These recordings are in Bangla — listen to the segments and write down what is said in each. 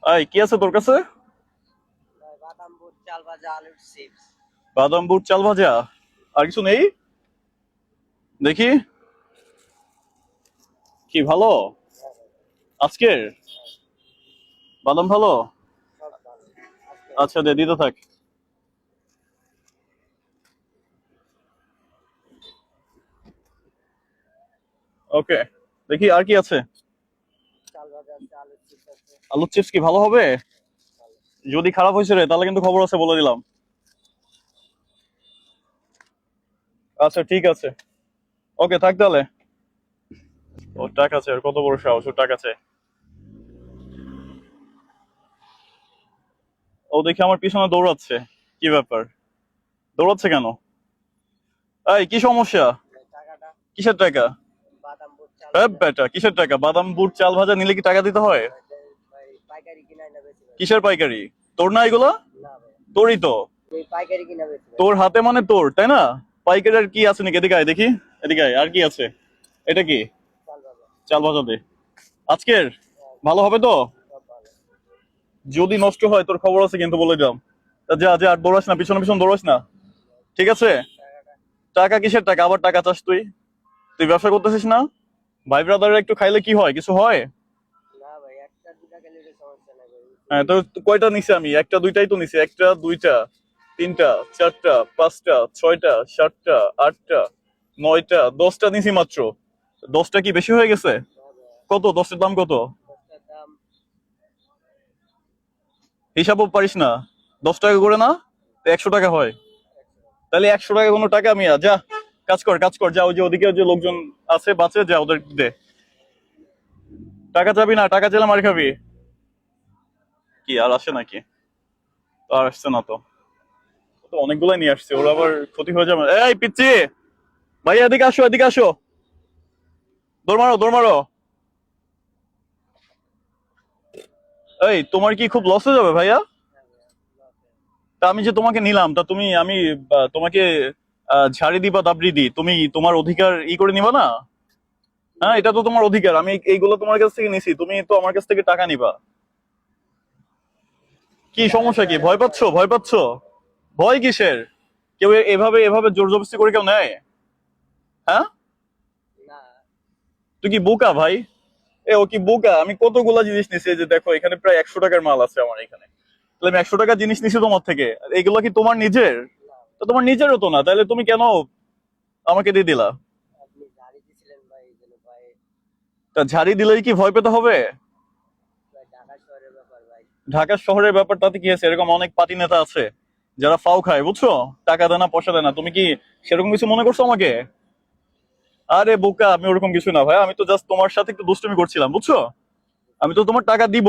এই কি আছে তোর কাছে? ভাই বাদাম বুট চাল ভাজা আলুর চিপস। বাদাম বুট চাল ভাজা, আর কিছু নেই? দেখি। কি ভালো হ্যাঁ ভাই, আজকের হ্যাঁ, বাদাম ভালো? সব ভালো আজকে। আচ্ছা দে, দিতে থাক। ওকে, দেখি আর কি আছে। চাল ভাজা আছে, আলুর চিপস আছে। আলুর চিপস কি ভালো হবে? ভালো। যদি খারাপ হয়েছে রে তাহলে কিন্তু খবর আছে, বলে দিলাম। আচ্ছা ঠিক আছে, ওকে থাক তাহলে। ওর টাকা আছে, আর কত বড় সাহস, ওর টাকা আছে। ও দেখি আমার পিছনে দৌড়াচ্ছে। কি ব্যাপার, দৌড়াচ্ছে কেন? এই কি সমস্যা? ভাই টাকাটা। কিসের টাকা? বাদাম বুট চাল হ্যাঁ ভাজা। বেটা, কিসের টাকা? বাদাম বুট চাল ভাজা নিলে কি টাকা দিতে হয়? ভাই ভাই পাইকারি কিনা না বেশি ভাই? কিসের পাইকারি? তোর না এগুলা? না ভাই, তোরই তো। এই পাইকারি কিনা বেশি ভাই। তোর হাতে মানে তোর, তাই না? পাইকারি আর কি আছে নাকি? এদিকে আয় দেখি। এদিকে আয়, আর কি আছে? এটা কি? চাল ভাজা। চাল ভাজা দে। আজকের হ্যাঁ, ভালো হবে তো? সব ভালো। যদি নষ্ট হয় তোর খবর আছে কিন্তু, বলে দিলাম। তা যা যা, আর দৌড়াস না, পিছনে পিছনে দৌড়াস না। ঠিক আছে? টাকাটা। টাকা কিসের টাকা? আবার টাকা চাস তুই? তুই ব্যবসা করতেছিস না? ভাই ব্রাদার একটু খাইলে কি হয়, কিছু হয়? না ভাই, একটা দুটা খেলে সমস্যা নাই ভাই। হ্যাঁ তো কয়টা নিছি আমি? একটা দুইটাই তো নিছি। একটা দুইটা তিনটা চারটা পাঁচটা ছয়টা সাতটা আটটা নয়টা 10টা নিছি মাত্র। 10টা কি বেশি হয়ে গেছে? না ভাই, কত 10টার দাম কত? দশটার দাম হিসাবও পারিস না? 10 টাকা করে না? তো 100 টাকা হয়। 100 টাকা। তাহলে 100 টাকা কোনো টাকা? মিয়া যা, কাজ কর কাজ কর, যা। ওই যে ওদিকে যে লোকজন আছে বাঁচে, যা ওদের দে। টাকা চাবি না? টাকা চাইলে মার খাবি। কি আর আসে নাকি? তো আর আসছে না তো। ও তো অনেকগুলাই নিয়ে আসছে, ওরা আবার ক্ষতি হয়ে যাবে। এই পিচ্ছি, ভাই এদিকে আসো, এদিকে আসো। দৌড় মারো, দৌড় মারো। এই তোমার কি খুব লস হয়ে যাবে ভাইয়া? হ্যাঁ ভাই, লসে। তা আমি যে তোমাকে নিলাম, তা তুমি আমি তোমাকে ঝাড়ি দিবা দাবড়ি দি, তুমি তোমার অধিকার করে নিবা না? কি হ্যাঁ, ভাই? এটা তো তোমার অধিকার। আমি এইগুলো তোমার কাছ থেকে নিছি, তুমি তো আমার কাছ থেকে টাকা নিবা। কি টাকা সমস্যা? কি শহরে ভয় পাচ্ছো? ব্যাপার। ভয় পাচ্ছো? ভয় কিসের? কেউ এভাবে এভাবে জোর জবরদস্তি করে কেউ নেয়? হ্যাঁ? না তুই কি বোকা ভাই? এ ও কি বোকা? আমি কতগুলা জিনিস নিছি, এই যে দেখো এখানে প্রায় 100 টাকার মাল আছে আমার এখানে। তাহলে আমি 100 টাকার জিনিস নিছি তোমার থেকে, আর এগুলো কি তোমার নিজের? না তো তোমার নিজেরও তো না, তাহলে তুমি কেন আমাকে দিয়ে দিলা? আপনি গাড়ি দিছিলেন ভাই, এই জন্য ভাই। তা ঝাড়ি দিলেই কি ভয় পেতে হবে? ভাই ঢাকা শহরের ব্যাপার ভাই। ঢাকা শহরের ব্যাপারটাতে কি আছে? এরকম অনেক পাতি নেতা আছে যারা ফাও খায়, বুঝছো? টাকা দেয় না, পয়সা দেয় না। তুমি কি সেরকম কিছু মনে করছো আমাকে? আরে বোকা, আমি ওরকম কিছু না ভাই। আমি তো জাস্ট তোমার সাথে একটু দুষ্টুমি করছিলাম, বুঝছো? আমি তো তোমার টাকা দিব।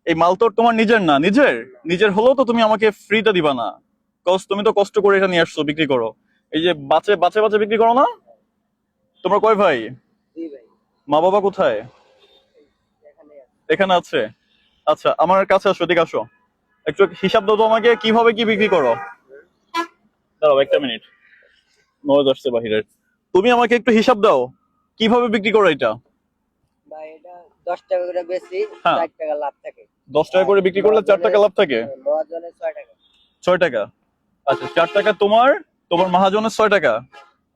এই মাল তো আর তোমার নিজের না। নিজের না নিজের হলেও তো তুমি আমাকে ফ্রিতে দিবা না। কজ তুমি তো কষ্ট করে এটা নিয়ে আসছো, বিক্রি করো। এই যে বাঁচে বাঁচে বাঁচে বিক্রি করো না? ভাই, তোমরা কয় ভাই? জি ভাই। মা বাবা কোথায়? এই এখানে আছে। এখানে আছে? আচ্ছা আমার কাছে আসো, এদিকে আসো। একটু হিসাব দাও তো আমাকে, কিভাবে কি বিক্রি করো। দাঁড়াও একটা মিনিট, নয়েজ আসছে বাহিরের। তুমি আমাকে একটু হিসাব দাও, কিভাবে বিক্রি করো এটা। ভাই এটা 10 টাকা করে বেশি, হ্যাঁ, 4 টাকা লাভ থাকে। 10 টাকা আর করে বিক্রি করলে 4 টাকা লাভ থাকে। মহাজনে 6 টাকা। 6 টাকা? আচ্ছা 4 টাকা তোমার, তোমার মহাজনের 6 টাকা।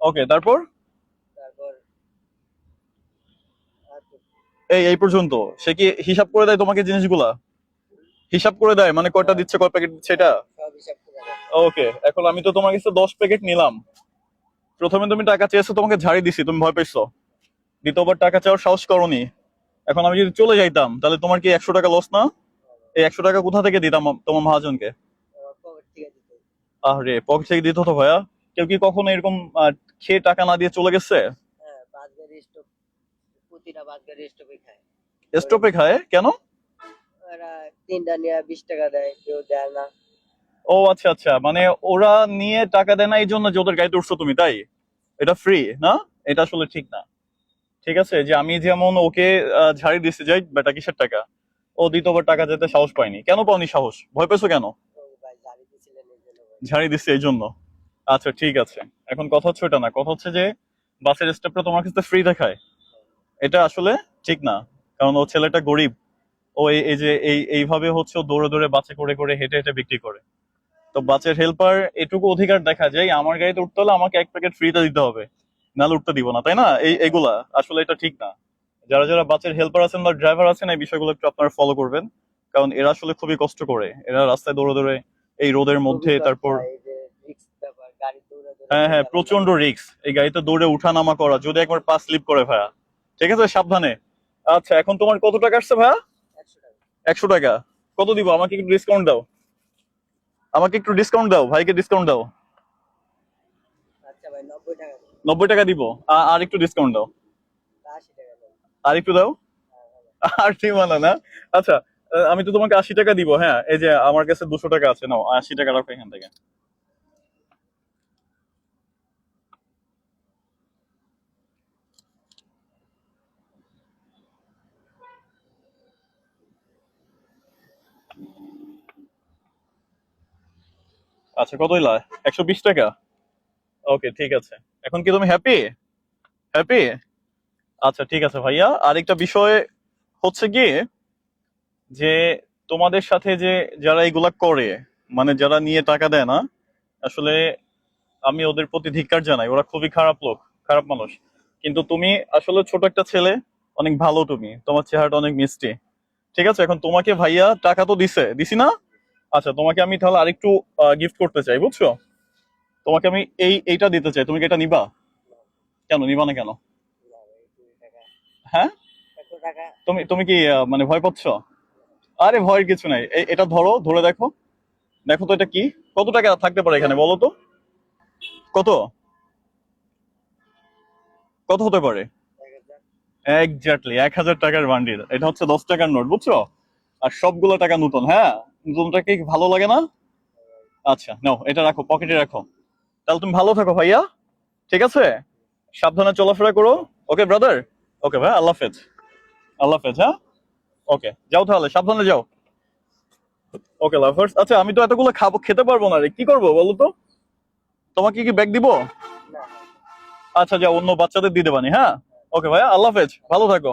ওকে, তারপর? তারপর আর তো এই এই পর্যন্ত? সে কি হিসাব করে দেয় তোমাকে জিনিসগুলা? হিসাব করে দেয় মানে কয়টা হ্যাঁ, দিচ্ছে, কয় প্যাকেট দিচ্ছে, এটা? সব হিসাব করে দেয়। ওকে, এখন আমি তো তোমার কাছে 10 প্যাকেট নিলাম। প্রথমে তুমি টাকা চেয়েছো, তোমাকে ঝাড়ি দিছি, তুমি ভয় পেয়েছো। দ্বিতীয়বার টাকা চাওয়ার সাহস করনি। এখন আমি যদি চলে যাইতাম তাহলে তোমার কি 100 টাকা লস না? এই 100 টাকা কোথা থেকে দিতাম তোমার মহাজনকে? আমার পকেট থেকে দিতে। আরে পকেট থেকে দিতে হতো ভাইয়া? কেউ কি কখনো এরকম খেয়ে টাকা না দিয়ে চলে গেছে? হ্যাঁ, বাস গাড়ি স্টপ, প্রতিটা বাস গাড়ি স্টপে খায়। ওরা স্টপে খায় কেন? ওরা 3টা নিয়ে 20 টাকা দেয়, কেউ দেয় না। ও আচ্ছা আচ্ছা, মানে ওরা নিয়ে টাকা দেয় না এই জন্য যে ওদের গাড়িতে উঠছো তুমি, তাই? এটা ফ্রি না? এটা আসলে ঠিক না। ঠিক আছে, যে আমি যেমন ওকে ঝাড়ি দিতে যাই, বেটা কিসের টাকা? ও দ্বিতীয়বার টাকা যেতে সাহস পায়নি কেন? পাওনি সাহস? ভয় পেয়েছো কেন? তো ভাই গাড়ি দিছিলেন এই জন্য ভাই। ঝাড়ি দিচ্ছে এই জন্য? আচ্ছা ঠিক আছে। এখন কথা হচ্ছে ওটা না, কথা হচ্ছে যে বাসের স্টপটা তোমার কাছে ফ্রি দেখায়। এটা আসলে ঠিক না, কারণ ও ছেলেটা গরিব। ও এই যে এইভাবে হচ্ছে ও দৌড়ে দৌড়ে বাসে করে করে হেঁটে হেঁটে বিক্রি করে। তো বাসের হেল্পার এটুকু অধিকার দেখা যায়, আমার গাড়িতে উঠতে হলে আমাকে এক প্যাকেট ফ্রিতে দিতে হবে, নাহলে উঠতে দিব না, তাই না? এইগুলা আসলে এটা ঠিক না। যারা যারা বাসের হেল্পার আছেন বা ড্রাইভার আছেন, এই বিষয়গুলো একটু আপনারা ফলো করবেন, কারণ এরা আসলে খুবই কষ্ট করে, এরা রাস্তায় দৌড়ে দৌড়ে এই রোদের মধ্যে, খুবই কষ্ট তারপর হয়, এই যে রিস্ক ব্যাপার, গাড়ি দৌড়াদৌড়ি হ্যাঁ হ্যাঁ, চালানো প্রচন্ড রিস্ক এই গাড়িতে দৌড়ে উঠানামা করা, যদি একবার পা স্লিপ করে ভাইয়া। ঠিক আছে, সাবধানে। আচ্ছা, এখন তোমার কত টাকা আসছে ভাইয়া? 100 টাকা। 100 টাকা। কত দিব? আমাকে একটু ডিসকাউন্ট দাও, আমাকে একটু ডিসকাউন্ট দাও, ভাইকে ডিসকাউন্ট দাও। আচ্ছা ভাই, 90 টাকা দেন। 90 টাকা দিব। আর একটু ডিসকাউন্ট দাও, 80 টাকা দেন। আর একটু দাও। হ্যাঁ, ভালো। আর ঠিক মানে না। আচ্ছা, আমি তো তোমাকে 80 টাকা দিব। হ্যাঁ, এই যে আমার কাছে 200 টাকা আছে, নাও 80 টাকা রাখো এখান থেকে। আচ্ছা, কত হইলা? 120 টাকা। ওকে, ঠিক আছে। এখন কি তুমি হ্যাপি? হ্যাপি? আচ্ছা, ঠিক আছে ভাইয়া। আরেকটা বিষয় হচ্ছে কি, যে তোমাদের সাথে যে যারা এগুলা করে, মানে যারা নিয়ে টাকা দেয় না, আসলে আমি ওদের প্রতি ধিক্কার জানাই, ওরা খুবই খারাপ লোক, খারাপ মানুষ। কিন্তু তুমি আসলে ছোট একটা ছেলে, অনেক ভালো, তুমি, তোমার চেহারাটা অনেক মিষ্টি। ঠিক আছে, এখন তোমাকে ভাইয়া টাকা তো দিছি না? আচ্ছা, তোমাকে আমি তাহলে আরেকটু গিফট করতে চাই, বুঝছো? তোমাকে আমি এইটা দিতে চাই, তুমি কি এটা নিবা? কেন নিবা না কেন? না ভাই, 20 টাকা। হ্যাঁ, এত টাকা। তুমি তুমি কি মানে ভয় পাচ্ছ? আরে ভয়ের কিছু নাই, এটা ধরো, ধরে দেখো, দেখো তো এটা কি, কত টাকা থাকতে পারে এখানে বলো তো? কত, কত হতে পারে? 1000। এক্স্যাক্টলি 1,000 টাকার বান্ডিল। এটা হচ্ছে 10 টাকার নোট, বুঝছো? আর সবগুলো টাকা নতুন। হ্যাঁ, নতুনটা কি ভালো লাগে না? আচ্ছা, নাও, এটা রাখো, পকেটে রাখো। তাহলে তুমি ভালো থাকো ভাইয়া, ঠিক আছে? সাবধানে চলাফেরা করো। ওকে ব্রাদার। ওকে ভাই, আল্লাহ হাফেজ। আল্লাহ হাফেজ, হ্যাঁ। ওকে, যাও তাহলে, সাবধানে যাও। ওকে লাভার্স। আচ্ছা, আমি তো এতগুলো খেতে পারবো না রে, কি করবো বলো তো? তোমাকে কি ব্যাগ দিব? না। আচ্ছা, যাও, অন্য বাচ্চাদের দিয়ে দেবানি, হ্যাঁ। ওকে ভাইয়া, আল্লাহ হাফেজ, ভালো থাকো।